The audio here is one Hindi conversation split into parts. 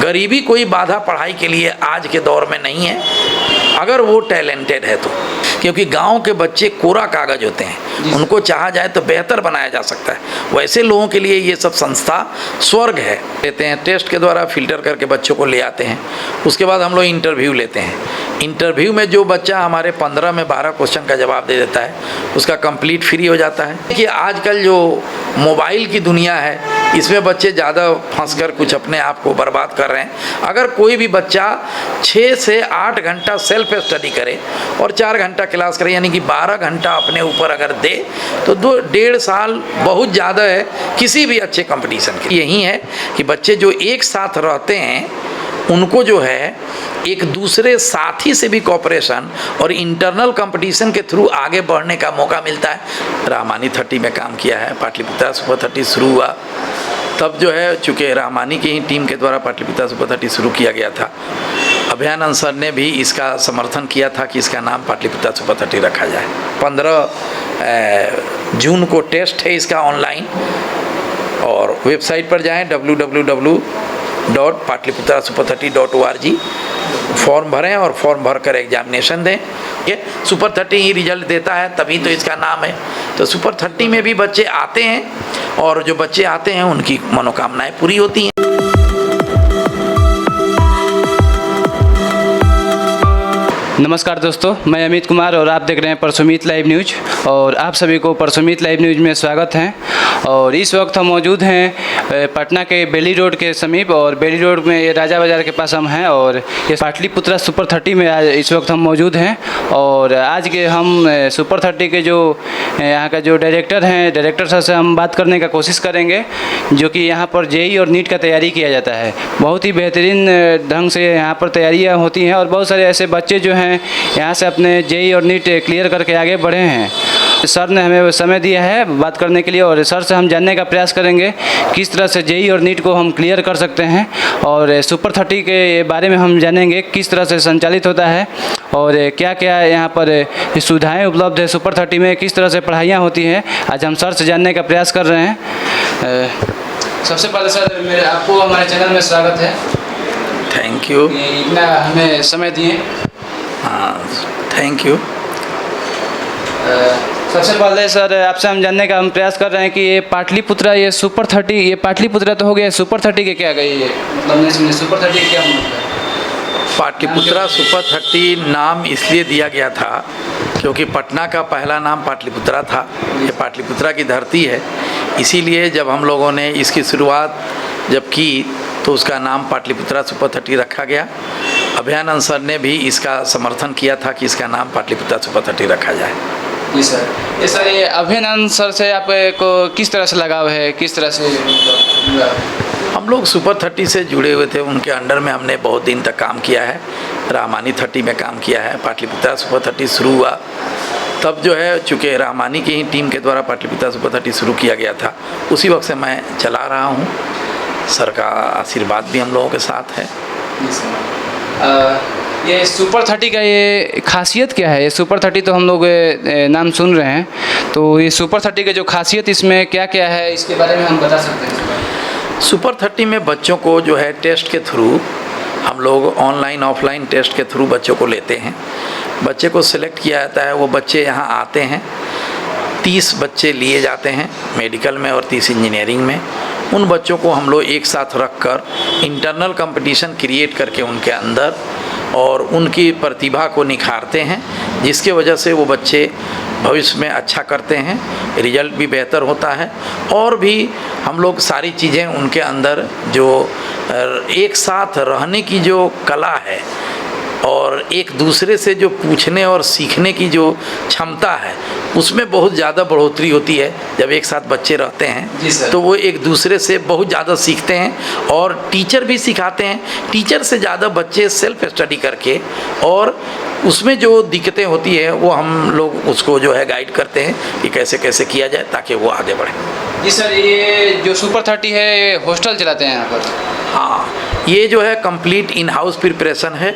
गरीबी कोई बाधा पढ़ाई के लिए आज के दौर में नहीं है, अगर वो टैलेंटेड है तो। क्योंकि गांव के बच्चे कोरा कागज होते हैं, उनको चाहा जाए तो बेहतर बनाया जा सकता है। वैसे लोगों के लिए ये सब संस्था स्वर्ग है। लेते हैं टेस्ट के द्वारा फिल्टर करके बच्चों को ले आते हैं, उसके बाद हम लोग इंटरव्यू लेते हैं। इंटरव्यू में जो बच्चा हमारे 15 में 12 क्वेश्चन का जवाब दे देता है, उसका कंप्लीट फ्री हो जाता है। देखिए आजकल जो मोबाइल की दुनिया है, इसमें बच्चे ज़्यादा फंसकर कुछ अपने आप को बर्बाद कर रहे हैं। अगर कोई भी बच्चा 6 से 8 घंटा सेल्फ स्टडी करे और 4 घंटा क्लास करे, यानी कि 12 घंटा अपने ऊपर अगर दे, तो 1.5 साल बहुत ज़्यादा है किसी भी अच्छे कंपटीशन के। यही है कि बच्चे जो एक साथ रहते हैं उनको जो है एक दूसरे साथी से भी कोऑपरेशन और इंटरनल कंपटीशन के थ्रू आगे बढ़ने का मौका मिलता है। रहमानी 30 में काम किया है, पाटलिपुत्रा सुपर 30 शुरू हुआ तब जो है, चूँकि रहमानी की ही टीम के द्वारा पाटलिपुत्रा सुपर 30 शुरू किया गया था। अभियानंद सर ने भी इसका समर्थन किया था कि इसका नाम पाटलिपुत्रा सुपर 30 रखा जाए। 15 जून को टेस्ट है इसका ऑनलाइन, और वेबसाइट पर जाएं www.patliputrasuper30.org, फॉर्म भरें और फॉर्म भरकर एग्जामिनेशन दें। ये सुपर 30 ही रिजल्ट देता है, तभी तो इसका नाम है। तो सुपर 30 में भी बच्चे आते हैं, और जो बच्चे आते हैं उनकी मनोकामनाएं पूरी होती हैं। नमस्कार दोस्तों, मैं अमित कुमार और आप देख रहे हैं परसुमित लाइव न्यूज, और आप सभी को परसुमित लाइव न्यूज में स्वागत है। और इस वक्त हम मौजूद हैं पटना के बेली रोड के समीप, और बेली रोड में ये राजा बाज़ार के पास हम हैं, और ये पाटलिपुत्रा सुपर 30 में आज इस वक्त हम मौजूद हैं। और आज के हम सुपर 30 के जो यहाँ का जो डायरेक्टर हैं, डायरेक्टर सर से हम बात करने का कोशिश करेंगे, जो कि यहाँ पर जेई और नीट का तैयारी किया जाता है। बहुत ही बेहतरीन ढंग से यहाँ पर तैयारियाँ होती हैं, और बहुत सारे ऐसे बच्चे जो हैं यहाँ से अपने जेई और नीट क्लियर करके आगे बढ़े हैं। सर ने हमें समय दिया है बात करने के लिए, और सर से हम जानने का प्रयास करेंगे किस तरह से जेई और नीट को हम क्लियर कर सकते हैं, और सुपर 30 के बारे में हम जानेंगे किस तरह से संचालित होता है, और क्या क्या यहाँ पर सुविधाएं उपलब्ध है सुपर 30 में, किस तरह से पढ़ाइयाँ होती हैं। आज हम सर से जानने का प्रयास कर रहे हैं। सबसे पहले सर आपको हमारे चैनल में स्वागत है। थैंक यू, इतना हमें समय दिए। हाँ थैंक यू। सबसे पहले सर आपसे हम जानने का हम प्रयास कर रहे हैं कि ये पाटलिपुत्रा, ये सुपर 30, ये पाटलिपुत्रा तो हो गया, सुपर 30 के क्या गई, मतलब सुपर 30 क्या मतलब है? पाटलिपुत्रा सुपर 30 नाम इसलिए दिया गया था क्योंकि पटना का पहला नाम पाटलिपुत्रा था। ये पाटलिपुत्रा की धरती है, इसीलिए जब हम लोगों ने इसकी शुरुआत जब की तो उसका नाम पाटलिपुत्रा सुपर 30 रखा गया। अभियानंद सर ने भी इसका समर्थन किया था कि इसका नाम पाटलिपुत्रा सुपर 30 रखा जाए। जी सर। ये सर, ये अभियानंद सर से आपको किस तरह से लगाव है, किस तरह से? हम लोग सुपर 30 से जुड़े हुए थे, उनके अंडर में हमने बहुत दिन तक काम किया है। रहमानी 30 में काम किया है, पाटलिपुत्रा सुपर 30 शुरू हुआ तब जो है, चूँकि रहमानी की ही टीम के द्वारा पाटलिपुत्रा सुपर 30 शुरू किया गया था, उसी वक्त से मैं चला रहा हूँ। सर का आशीर्वाद भी हम लोगों के साथ है। ये सुपर 30 का ये खासियत क्या है? ये सुपर 30 तो हम लोग नाम सुन रहे हैं, तो ये सुपर 30 का जो खासियत इसमें क्या क्या है, इसके बारे में हम बता सकते हैं? सुपर 30 में बच्चों को जो है टेस्ट के थ्रू, हम लोग ऑनलाइन ऑफलाइन टेस्ट के थ्रू बच्चों को लेते हैं। बच्चे को सिलेक्ट किया जाता है, वो बच्चे यहाँ आते हैं। 30 बच्चे लिए जाते हैं मेडिकल में और 30 इंजीनियरिंग में। उन बच्चों को हम लोग एक साथ रखकर इंटरनल कंपटीशन क्रिएट करके उनके अंदर और उनकी प्रतिभा को निखारते हैं, जिसके वजह से वो बच्चे भविष्य में अच्छा करते हैं, रिजल्ट भी बेहतर होता है। और भी हम लोग सारी चीज़ें उनके अंदर जो एक साथ रहने की जो कला है और एक दूसरे से जो पूछने और सीखने की जो क्षमता है, उसमें बहुत ज़्यादा बढ़ोतरी होती है। जब एक साथ बच्चे रहते हैं तो वो एक दूसरे से बहुत ज़्यादा सीखते हैं, और टीचर भी सिखाते हैं। टीचर से ज़्यादा बच्चे सेल्फ स्टडी करके, और उसमें जो दिक्कतें होती है वो हम लोग उसको जो है गाइड करते हैं कि कैसे कैसे किया जाए ताकि वो आगे बढ़े। जी सर, ये जो सुपर 30 है ये हॉस्टल चलाते हैं यहाँ पर? हाँ, ये जो है कंप्लीट इन हाउस प्रिपरेशन है,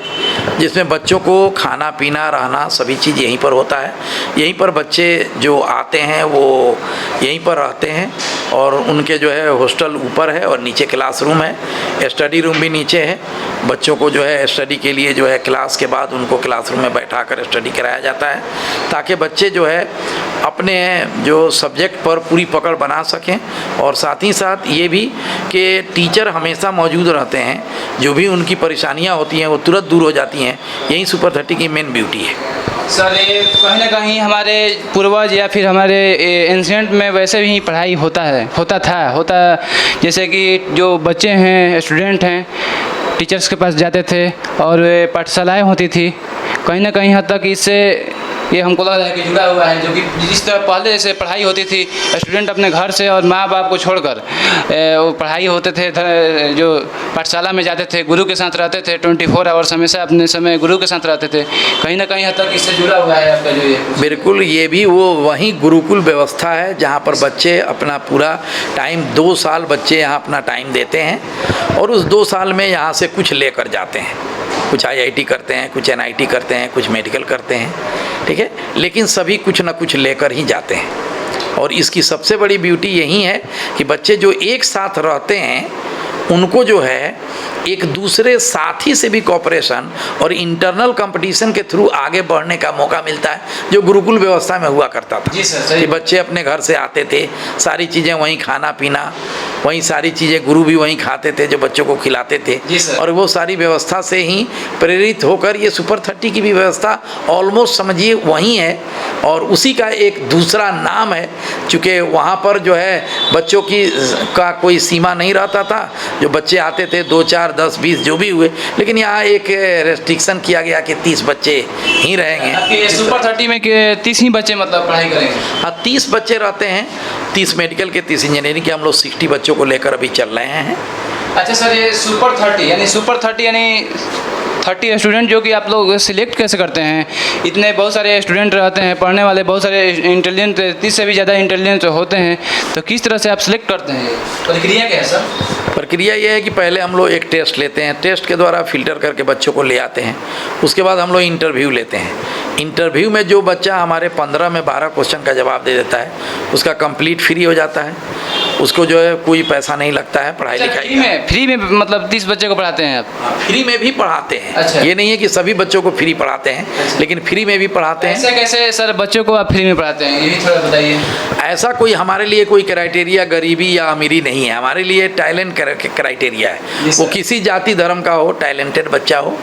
जिसमें बच्चों को खाना पीना रहना सभी चीज़ यहीं पर होता है। यहीं पर बच्चे जो आते हैं वो यहीं पर रहते हैं और उनके जो है हॉस्टल ऊपर है और नीचे क्लासरूम है, स्टडी रूम भी नीचे है। बच्चों को जो है स्टडी के लिए जो है क्लास के बाद उनको क्लासरूम में बैठा कर स्टडी कराया जाता है, ताकि बच्चे जो है अपने जो सब्जेक्ट पर पूरी पकड़ बना सकें। और साथ ही साथ ये भी कि टीचर हमेशा मौजूद रहते हैं, जो भी उनकी परेशानियां होती हैं वो तुरंत दूर हो जाती हैं। यही सुपर 30 की मेन ब्यूटी है। सर ये कहीं ना कहीं हमारे पूर्वज या फिर हमारे एंशिएंट में वैसे भी पढ़ाई होता जैसे कि जो बच्चे हैं, स्टूडेंट हैं, टीचर्स के पास जाते थे और पाठशालाएँ होती थी। कहीं ना कहीं हद तक इससे ये हमको लग रहा है कि जुड़ा हुआ है, जो कि जिस तरह पहले जैसे पढ़ाई होती थी, स्टूडेंट अपने घर से और माँ बाप को छोड़कर वो पढ़ाई होते थे, जो पाठशाला में जाते थे, गुरु के साथ रहते थे, 24 आवर्स हमेशा अपने समय गुरु के साथ रहते थे। कहीं ना कहीं हद तक इससे जुड़ा हुआ है आपका जो ये। बिल्कुल, ये भी वो वही गुरुकुल व्यवस्था है जहाँ पर बच्चे अपना पूरा टाइम 2 साल बच्चे यहाँ अपना टाइम देते हैं और उस 2 साल में यहाँ से कुछ लेकर जाते हैं। कुछ IIT करते हैं, कुछ NIT करते हैं, कुछ मेडिकल करते हैं, ठीक है, लेकिन सभी कुछ ना कुछ लेकर ही जाते हैं। और इसकी सबसे बड़ी ब्यूटी यही है कि बच्चे जो एक साथ रहते हैं उनको जो है एक दूसरे साथी से भी कोऑपरेशन और इंटरनल कंपटीशन के थ्रू आगे बढ़ने का मौका मिलता है, जो गुरुकुल व्यवस्था में हुआ करता था। जी सर, कि बच्चे अपने घर से आते थे, सारी चीज़ें वहीं, खाना पीना वहीं, सारी चीज़ें गुरु भी वहीं खाते थे जो बच्चों को खिलाते थे। और वो सारी व्यवस्था से ही प्रेरित होकर ये सुपर 30 की भी व्यवस्था ऑलमोस्ट समझिए वहीं है और उसी का एक दूसरा नाम है। चूँकि वहाँ पर जो है बच्चों का कोई सीमा नहीं रहता था, जो बच्चे आते थे 2, 4, 10, 20 जो भी हुए, लेकिन यहाँ एक रेस्ट्रिक्शन किया गया कि 30 बच्चे ही रहेंगे। आपके सुपर 30 में 30 ही बच्चे मतलब पढ़ाई करेंगे? हाँ, 30 बच्चे रहते हैं, 30 मेडिकल के, 30 इंजीनियरिंग के। हम लोग 60 बच्चों को लेकर अभी चल रहे हैं। अच्छा सर, ये सुपर 30 यानी 30 स्टूडेंट जो कि आप लोग सिलेक्ट कैसे करते हैं? इतने बहुत सारे स्टूडेंट रहते हैं, पढ़ने वाले बहुत सारे इंटेलिजेंट, 30 से भी ज़्यादा इंटेलिजेंट होते हैं, तो किस तरह से आप सिलेक्ट करते हैं? प्रक्रिया क्या है सर? प्रक्रिया ये है कि पहले हम लोग एक टेस्ट लेते हैं, टेस्ट के द्वारा फिल्टर करके बच्चों को ले आते हैं। उसके बाद हम लोग इंटरव्यू लेते हैं। इंटरव्यू में जो बच्चा हमारे 15 में 12 क्वेश्चन का जवाब दे देता है, उसका कंप्लीट फ्री हो जाता है। उसको जो है कोई पैसा नहीं लगता है पढ़ाई लिखाई में। फ्री में मतलब 30 बच्चे को पढ़ाते हैं आप? फ्री में भी पढ़ाते हैं। अच्छा। ये नहीं है कि सभी बच्चों को फ्री पढ़ाते हैं। अच्छा। लेकिन फ्री में भी पढ़ाते हैं। ऐसे कैसे सर बच्चों को आप फ्री में पढ़ाते हैं, ये भी थोड़ा बताइए। ऐसा कोई हमारे लिए कोई क्राइटेरिया गरीबी या अमीरी नहीं है, हमारे लिए टैलेंट क्राइटेरिया है। वो किसी जाति धर्म का हो, टैलेंटेड बच्चा हो,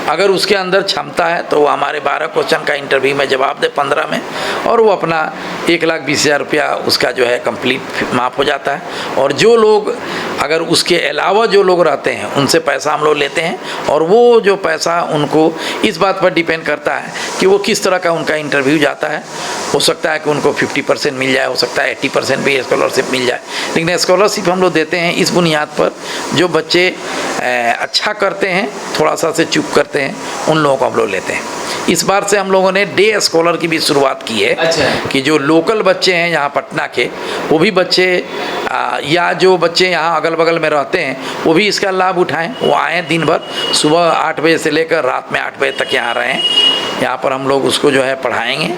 अगर उसके अंदर क्षमता है तो वो हमारे 12 क्वेश्चन का इंटरव्यू में जवाब दे 15 में, और वो अपना 1,20,000 रुपया उसका जो है कंप्लीट माफ़ हो जाता है। और जो लोग अगर उसके अलावा जो लोग रहते हैं उनसे पैसा हम लोग लेते हैं, और वो जो पैसा उनको इस बात पर डिपेंड करता है कि वो किस तरह का उनका इंटरव्यू जाता है। हो सकता है कि उनको 50% मिल जाए, हो सकता है 80% भी स्कॉलरशिप मिल जाए, लेकिन स्कॉलरशिप हम लोग देते हैं इस बुनियाद पर जो बच्चे अच्छा करते हैं, थोड़ा सा से चूक करते हैं, उन लोगों को हम लोग लेते हैं। इस बार से हम लोगों ने डे स्कॉलर की भी शुरुआत की है। अच्छा। कि जो लोकल बच्चे हैं यहाँ पटना के, वो भी बच्चे या जो बच्चे यहाँ अगल बगल में रहते हैं वो भी इसका लाभ उठाएं। वो आएँ, दिन भर सुबह 8 बजे से लेकर रात में 8 बजे तक यहाँ रहें। यहाँ पर हम लोग उसको जो है पढ़ाएंगे।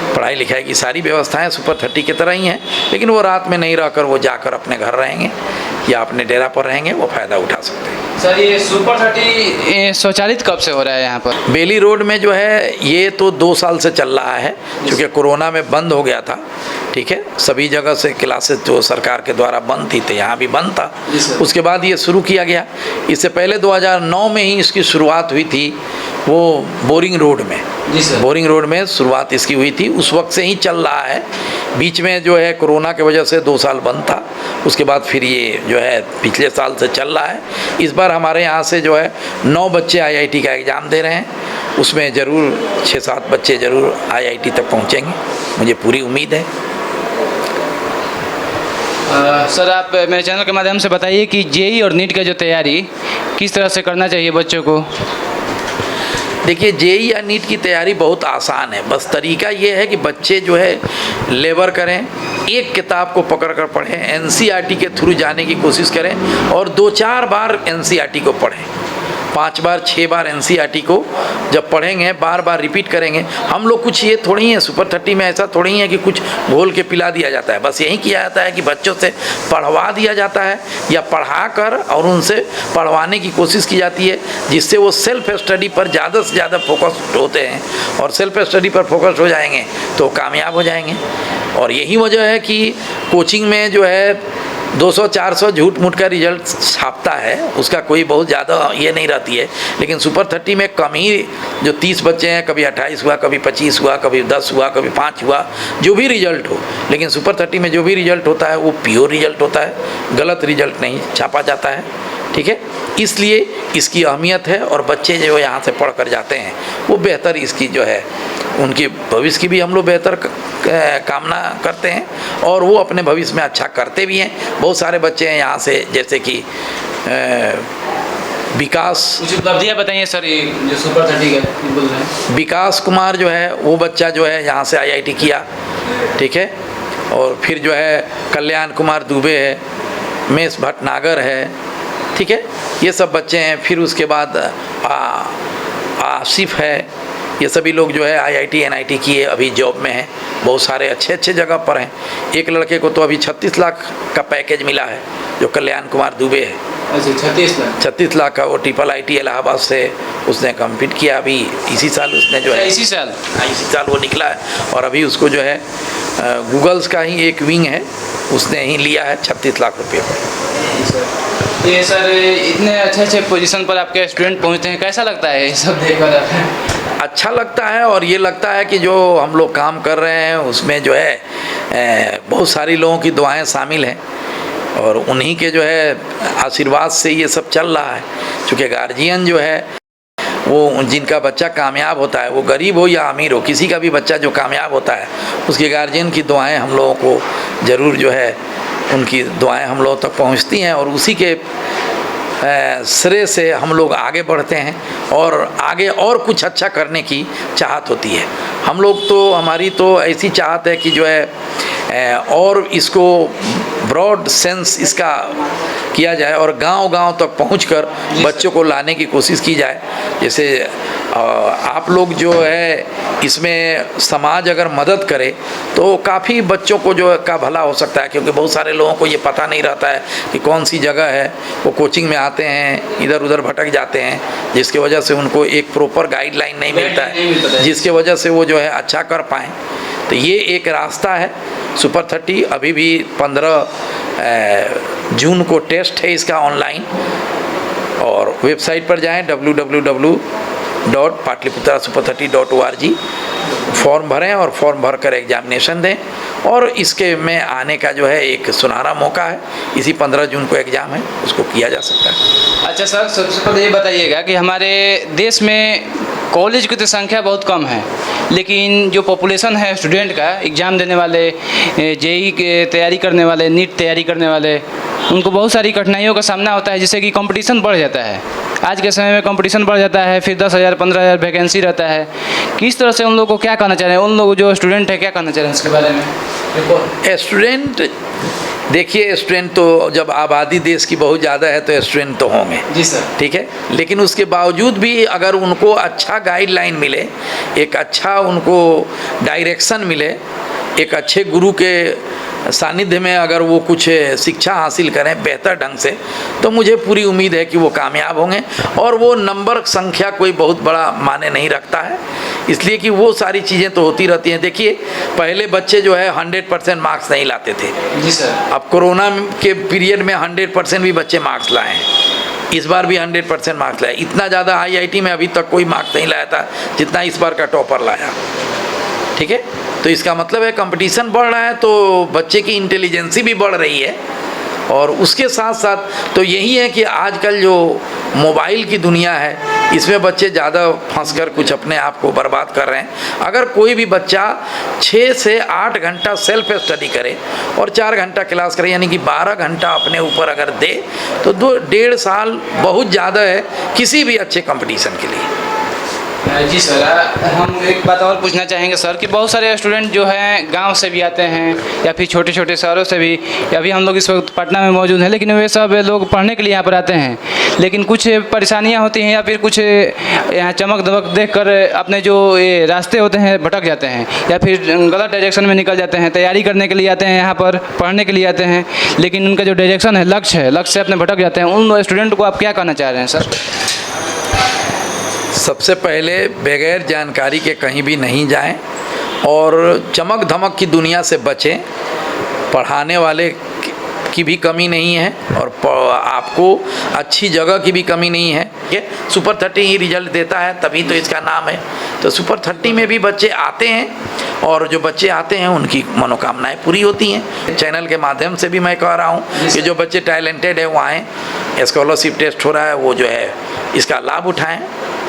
पढ़ाई लिखाई की सारी व्यवस्थाएं सुपर 30 की तरह ही हैं, लेकिन वो रात में नहीं रहकर वो जाकर अपने घर रहेंगे या अपने डेरा पर रहेंगे, वो फ़ायदा उठा सकते हैं। सर ये सुपर 30 स्वचालित कब से हो रहा है यहाँ पर? बेली रोड में जो है ये तो 2 साल से चल रहा है, क्योंकि कोरोना में बंद हो गया था। ठीक है, सभी जगह से क्लासेस जो सरकार के द्वारा बंद थी, तो यहाँ भी बंद था। उसके बाद ये शुरू किया गया। इससे पहले 2009 में ही इसकी शुरुआत हुई थी, वो बोरिंग रोड में। बोरिंग रोड में शुरुआत इसकी हुई थी, उस वक्त से ही चल रहा है। बीच में जो है कोरोना की वजह से 2 साल बंद था, उसके बाद फिर ये जो है पिछले साल से चल रहा है। इस बार हमारे यहाँ से जो है 9 बच्चे IIT का एग्ज़ाम दे रहे हैं, उसमें ज़रूर 6-7 बच्चे ज़रूर IIT तक पहुँचेंगे, मुझे पूरी उम्मीद है। सर आप मेरे चैनल के माध्यम से बताइए कि JEE और नीट का जो तैयारी किस तरह से करना चाहिए बच्चों को? देखिए जेईई या नीट की तैयारी बहुत आसान है, बस तरीका ये है कि बच्चे जो है लेबर करें, एक किताब को पकड़ कर पढ़ें, एनसीईआरटी के थ्रू जाने की कोशिश करें और 2-4 बार एनसीईआरटी को पढ़ें। 5 बार 6 बार एनसीईआरटी को जब पढ़ेंगे, बार बार रिपीट करेंगे। हम लोग कुछ ये थोड़ी है सुपर 30 में, ऐसा थोड़ी है कि कुछ घोल के पिला दिया जाता है। बस यही किया जाता है कि बच्चों से पढ़वा दिया जाता है या पढ़ा कर और उनसे पढ़वाने की कोशिश की जाती है, जिससे वो सेल्फ स्टडी पर ज़्यादा से ज़्यादा फोकस्ड होते हैं और सेल्फ स्टडी पर फोकस्ड हो जाएंगे तो कामयाब हो जाएंगे। और यही वजह है कि कोचिंग में जो है 200-400 झूठ मूठ का रिजल्ट छापता है, उसका कोई बहुत ज़्यादा ये नहीं रहती है। लेकिन सुपर 30 में कम ही जो 30 बच्चे हैं, कभी 28 हुआ, कभी 25 हुआ, कभी 10 हुआ, कभी 5 हुआ, जो भी रिजल्ट हो, लेकिन सुपर 30 में जो भी रिजल्ट होता है वो प्योर रिजल्ट होता है, गलत रिजल्ट नहीं छापा जाता है। ठीक है, इसलिए इसकी अहमियत है और बच्चे जो यहाँ से पढ़ कर जाते हैं वो बेहतर इसकी जो है उनके भविष्य की भी हम लोग बेहतर कामना करते हैं और वो अपने भविष्य में अच्छा करते भी हैं। बहुत सारे बच्चे हैं यहाँ से, जैसे कि विकास, कुछ उपलब्धियाँ बताइए सर, ये जो सुपर 30 का बोल रहे हैं। विकास कुमार जो है वो बच्चा जो है यहाँ से आईआईटी किया, ठीक है। और फिर जो है कल्याण कुमार दुबे है, मेष भटनागर है, ठीक है, ये सब बच्चे हैं। फिर उसके बाद आसिफ है, ये सभी लोग जो है आईआईटी एनआईटी किए, अभी जॉब में हैं, बहुत सारे अच्छे अच्छे जगह पर हैं। एक लड़के को तो अभी 36 लाख का पैकेज मिला है, जो कल्याण कुमार दुबे है। अच्छा, 36 लाख का, वो IIIT इलाहाबाद से उसने कंप्लीट किया अभी इसी साल। उसने जो है इसी साल वो निकला है और अभी उसको जो है गूगल्स का ही एक विंग है, उसने ही लिया है 36 लाख रुपये पर। ये सर इतने अच्छे अच्छे पोजीशन पर आपके स्टूडेंट पहुंचते हैं, कैसा लगता है ये सब देखकर? अच्छा लगता है और ये लगता है कि जो हम लोग काम कर रहे हैं उसमें जो है बहुत सारी लोगों की दुआएं शामिल हैं और उन्हीं के जो है आशीर्वाद से ये सब चल रहा है। क्योंकि गार्जियन जो है वो जिनका बच्चा कामयाब होता है, वो गरीब हो या अमीर हो, किसी का भी बच्चा जो कामयाब होता है उसके गार्जियन की दुआएं हम लोगों को ज़रूर जो है उनकी दुआएं हम लोगों तक पहुंचती हैं और उसी के श्रेय से हम लोग आगे बढ़ते हैं और आगे और कुछ अच्छा करने की चाहत होती है। हम लोग तो, हमारी तो ऐसी चाहत है कि जो है और इसको ब्रॉड सेंस इसका किया जाए और गांव-गांव तक पहुंचकर बच्चों को लाने की कोशिश की जाए। जैसे आप लोग जो है इसमें समाज अगर मदद करे तो काफ़ी बच्चों को जो का भला हो सकता है, क्योंकि बहुत सारे लोगों को ये पता नहीं रहता है कि कौन सी जगह है। वो कोचिंग में आते हैं, इधर उधर भटक जाते हैं, जिसकी वजह से उनको एक प्रॉपर गाइडलाइन नहीं मिलता है, जिसकी वजह से वो जो है अच्छा कर पाएँ। तो ये एक रास्ता है। सुपर 30 अभी भी 15 जून को टेस्ट है इसका ऑनलाइन, और वेबसाइट पर जाएं www.patliputrasuper30.org, फॉर्म भरें और फॉर्म भरकर एग्जामिनेशन दें। और इसके में आने का जो है एक सुनहरा मौका है। इसी 15 जून को एग्ज़ाम है, उसको किया जा सकता है। अच्छा सर, सबसे पहले ये बताइएगा कि हमारे देश में कॉलेज की तो संख्या बहुत कम है, लेकिन जो पॉपुलेशन है स्टूडेंट का, एग्ज़ाम देने वाले, जेईई के तैयारी करने वाले, नीट तैयारी करने वाले, उनको बहुत सारी कठिनाइयों का सामना होता है, जिससे कि कंपटीशन बढ़ जाता है। आज के समय में कंपटीशन बढ़ जाता है, फिर 10,000 15,000 वैकेंसी रहता है। किस तरह से उन लोगों को क्या कहना चाह रहे हैं, उन लोग जो स्टूडेंट है क्या कहना चाह रहे हैं इसके बारे में? स्टूडेंट, देखिए स्टूडेंट तो जब आबादी देश की बहुत ज़्यादा है तो स्टूडेंट तो होंगे जी सर, ठीक है। लेकिन उसके बावजूद भी अगर उनको अच्छा गाइडलाइन मिले, एक अच्छा उनको डायरेक्शन मिले, एक अच्छे गुरु के सानिध्य में अगर वो कुछ शिक्षा हासिल करें बेहतर ढंग से, तो मुझे पूरी उम्मीद है कि वो कामयाब होंगे। और वो नंबर संख्या कोई बहुत बड़ा माने नहीं रखता है, इसलिए कि वो सारी चीज़ें तो होती रहती हैं। देखिए पहले बच्चे जो है 100% मार्क्स नहीं लाते थे जी सर। अब कोरोना के पीरियड में 100% भी बच्चे मार्क्स लाए हैं। इस बार भी 100% मार्क्स लाए। इतना ज़्यादा आईआईटी में अभी तक कोई मार्क्स नहीं लाया था जितना इस बार का टॉपर लाया, ठीक है। तो इसका मतलब है कंपटीशन बढ़ रहा है तो बच्चे की इंटेलिजेंसी भी बढ़ रही है। और उसके साथ साथ तो यही है कि आजकल जो मोबाइल की दुनिया है, इसमें बच्चे ज़्यादा फंसकर कुछ अपने आप को बर्बाद कर रहे हैं। अगर कोई भी बच्चा 6 से 8 घंटा सेल्फ स्टडी करे और 4 घंटा क्लास करे, यानी कि 12 घंटा अपने ऊपर अगर दे, तो 1.5 साल बहुत ज़्यादा है किसी भी अच्छे कंपटीशन के लिए। जी सर, हम एक बात और पूछना चाहेंगे सर कि बहुत सारे स्टूडेंट जो हैं गांव से भी आते हैं या फिर छोटे छोटे शहरों से भी, अभी हम लोग इस वक्त पटना में मौजूद हैं, लेकिन वे सब लोग पढ़ने के लिए यहाँ पर आते हैं, लेकिन कुछ परेशानियाँ होती हैं या फिर कुछ यहाँ चमक दमक देख कर अपने जो ये रास्ते होते हैं भटक जाते हैं या फिर गलत डायरेक्शन में निकल जाते हैं। तैयारी करने के लिए आते हैं, यहाँ पर पढ़ने के लिए आते हैं, लेकिन उनका जो डायरेक्शन है, लक्ष्य से अपने भटक जाते हैं। उन स्टूडेंट को आप क्या कहना चाह रहे हैं सर? सबसे पहले बगैर जानकारी के कहीं भी नहीं जाएं और चमक धमक की दुनिया से बचें। पढ़ाने वाले की भी कमी नहीं है और आपको अच्छी जगह की भी कमी नहीं है। ये सुपर 30 ही रिजल्ट देता है, तभी तो इसका नाम है। तो सुपर 30 में भी बच्चे आते हैं और जो बच्चे आते हैं उनकी मनोकामनाएं पूरी होती हैं। चैनल के माध्यम से भी मैं कह रहा हूँ कि जो बच्चे टैलेंटेड है वो आएँ। स्कॉलरशिप टेस्ट हो रहा है, वो जो है इसका लाभ उठाएँ।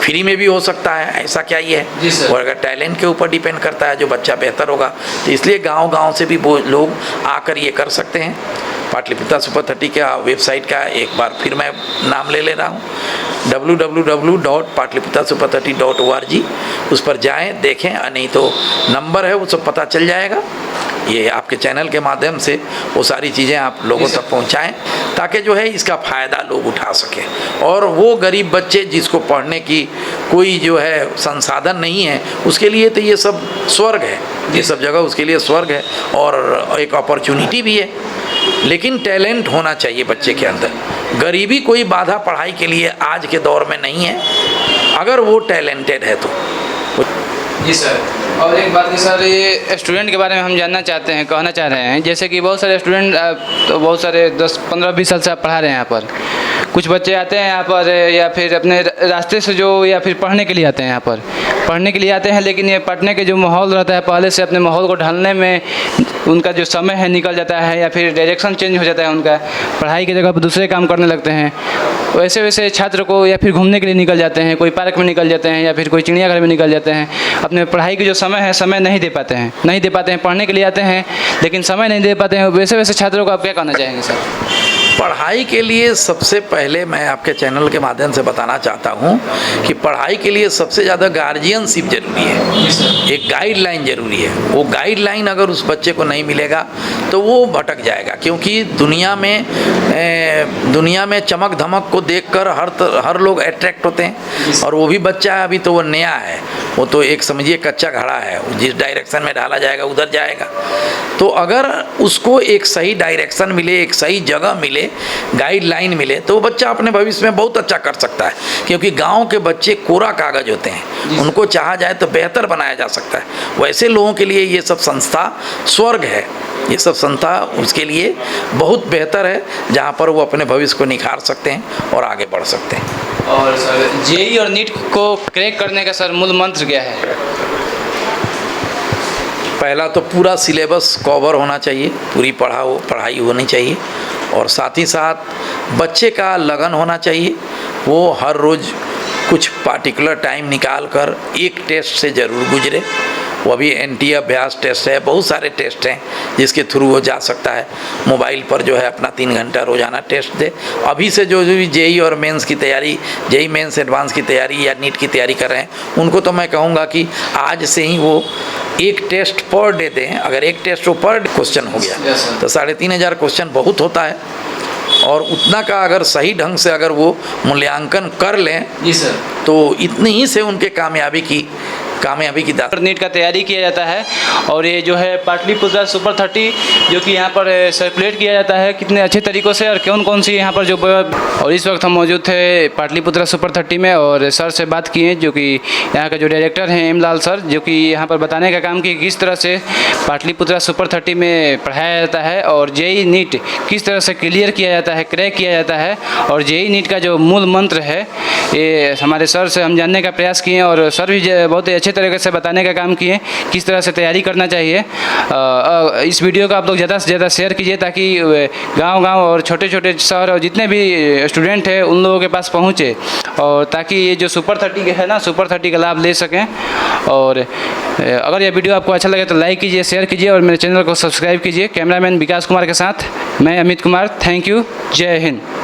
फ्री में भी हो सकता है, ऐसा क्या ही है। और अगर टैलेंट के ऊपर डिपेंड करता है, जो बच्चा बेहतर होगा, तो इसलिए गांव-गांव से भी वो लोग आकर ये कर सकते हैं। पाटलिपुत्रा सुपर 30 का वेबसाइट का एक बार फिर मैं नाम ले रहा हूँ, www.patliputrasuper30.org। उस पर जाएं, देखें, नहीं तो नंबर है वो सब पता चल जाएगा। ये आपके चैनल के माध्यम से वो सारी चीज़ें आप लोगों तक पहुंचाएं, ताकि जो है इसका फ़ायदा लोग उठा सकें। और वो गरीब बच्चे जिसको पढ़ने की कोई जो है संसाधन नहीं है, उसके लिए तो ये सब स्वर्ग है, ये सब जगह उसके लिए स्वर्ग है और एक अपॉर्चुनिटी भी है। लेकिन टैलेंट होना चाहिए बच्चे के अंदर। गरीबी कोई बाधा पढ़ाई के लिए आज के दौर में नहीं है, अगर वो टैलेंटेड है तो। जी सर, और एक बात कि सर ये स्टूडेंट के बारे में हम जानना चाहते हैं, कहना चाह रहे हैं, जैसे कि बहुत सारे स्टूडेंट तो बहुत सारे 10, 15, 20 साल से आप पढ़ा रहे हैं यहाँ पर। कुछ बच्चे आते हैं यहाँ पर या फिर अपने रास्ते से जो या फिर पढ़ने के लिए आते हैं, यहाँ पर पढ़ने के लिए आते हैं, लेकिन ये पढ़ने के जो माहौल रहता है, पहले से अपने माहौल को ढलने में उनका जो समय है निकल जाता है या फिर डायरेक्शन चेंज हो जाता है उनका, पढ़ाई की जगह पर दूसरे काम करने लगते हैं। वैसे वैसे छात्र को या फिर घूमने के लिए निकल जाते हैं, कोई पार्क में निकल जाते हैं या फिर कोई चिड़ियाघर में निकल जाते हैं। अपने पढ़ाई की जो समय है, समय नहीं दे पाते हैं, पढ़ने के लिए आते हैं लेकिन समय नहीं दे पाते हैं। वैसे वैसे छात्रों को आप क्या कहना चाहेंगे सर? पढ़ाई के लिए सबसे पहले मैं आपके चैनल के माध्यम से बताना चाहता हूँ कि पढ़ाई के लिए सबसे ज़्यादा गार्जियनशिप जरूरी है, एक गाइडलाइन ज़रूरी है। वो गाइडलाइन अगर उस बच्चे को नहीं मिलेगा तो वो भटक जाएगा, क्योंकि दुनिया में चमक धमक को देखकर हर लोग अट्रैक्ट होते हैं। और वो भी बच्चा है, अभी तो वो नया है, वो तो एक समझिए कच्चा घड़ा है, जिस डायरेक्शन में डाला जाएगा उधर जाएगा। तो अगर उसको एक सही डायरेक्शन मिले, एक सही जगह मिले, गाइडलाइन मिले, तो वो बच्चा अपने भविष्य में बहुत अच्छा कर सकता है। क्योंकि गांव के बच्चे कोरा कागज होते हैं, उनको चाहा जाए तो बेहतर बनाया जा सकता है। वैसे लोगों के लिए ये सब संस्था स्वर्ग है, ये सब संस्था उसके लिए बहुत बेहतर है, जहाँ पर वो अपने भविष्य को निखार सकते हैं और आगे बढ़ सकते हैं। और सर जेईई और नीट को क्रैक करने का सर मूल मंत्र क्या है? पहला तो पूरा सिलेबस कवर होना चाहिए, पूरी पढ़ाई होनी चाहिए, और साथ ही साथ बच्चे का लगन होना चाहिए। वो हर रोज़ कुछ पार्टिकुलर टाइम निकाल कर एक टेस्ट से ज़रूर गुजरे। वो अभी NTA अभ्यास टेस्ट है, बहुत सारे टेस्ट हैं जिसके थ्रू वो जा सकता है। मोबाइल पर जो है अपना 3 घंटा रोज़ाना टेस्ट दे। अभी से जो भी जेईई और मेंस की तैयारी, जेईई मेंस एडवांस की तैयारी या नीट की तैयारी कर रहे हैं, उनको तो मैं कहूँगा कि आज से ही वो एक टेस्ट पर डे दें। अगर एक टेस्ट वो पर क्वेश्चन हो गया तो 3500 क्वेश्चन बहुत होता है, और उतना का अगर सही ढंग से अगर वो मूल्यांकन कर लें जी सर, तो इतनी ही से उनके कामयाबी की नीट का तैयारी किया जाता है। और ये जो है पाटलिपुत्रा सुपर 30 जो कि यहाँ पर सर्कुलेट किया जाता है कितने अच्छे तरीक़ों से, और कौन सी यहाँ पर जो, और इस वक्त हम मौजूद थे पाटलिपुत्रा सुपर 30 में और सर से बात किए जो कि यहाँ का जो डायरेक्टर हैं एम लाल सर, जो कि यहाँ पर बताने का काम किए किस तरह से पाटलिपुत्रा सुपर 30 में पढ़ाया जाता है और जेईई नीट किस तरह से क्लियर किया जाता है, क्रैक किया जाता है, और जेईई नीट का जो मूल मंत्र है ये हमारे सर से हम जानने का प्रयास किए, और सर भी बहुत ही अच्छे तरीके से बताने का काम किए किस तरह से तैयारी करना चाहिए। इस वीडियो को आप लोग ज़्यादा से ज़्यादा शेयर कीजिए ताकि गांव-गांव और छोटे छोटे शहर और जितने भी स्टूडेंट हैं उन लोगों के पास पहुंचे, और ताकि ये जो सुपर 30 है ना, सुपर 30 का लाभ ले सकें। और अगर ये वीडियो आपको अच्छा लगे तो लाइक कीजिए, शेयर कीजिए और मेरे चैनल को सब्सक्राइब कीजिए। कैमरामैन विकास कुमार के साथ मैं अमित कुमार, थैंक यू, जय हिंद।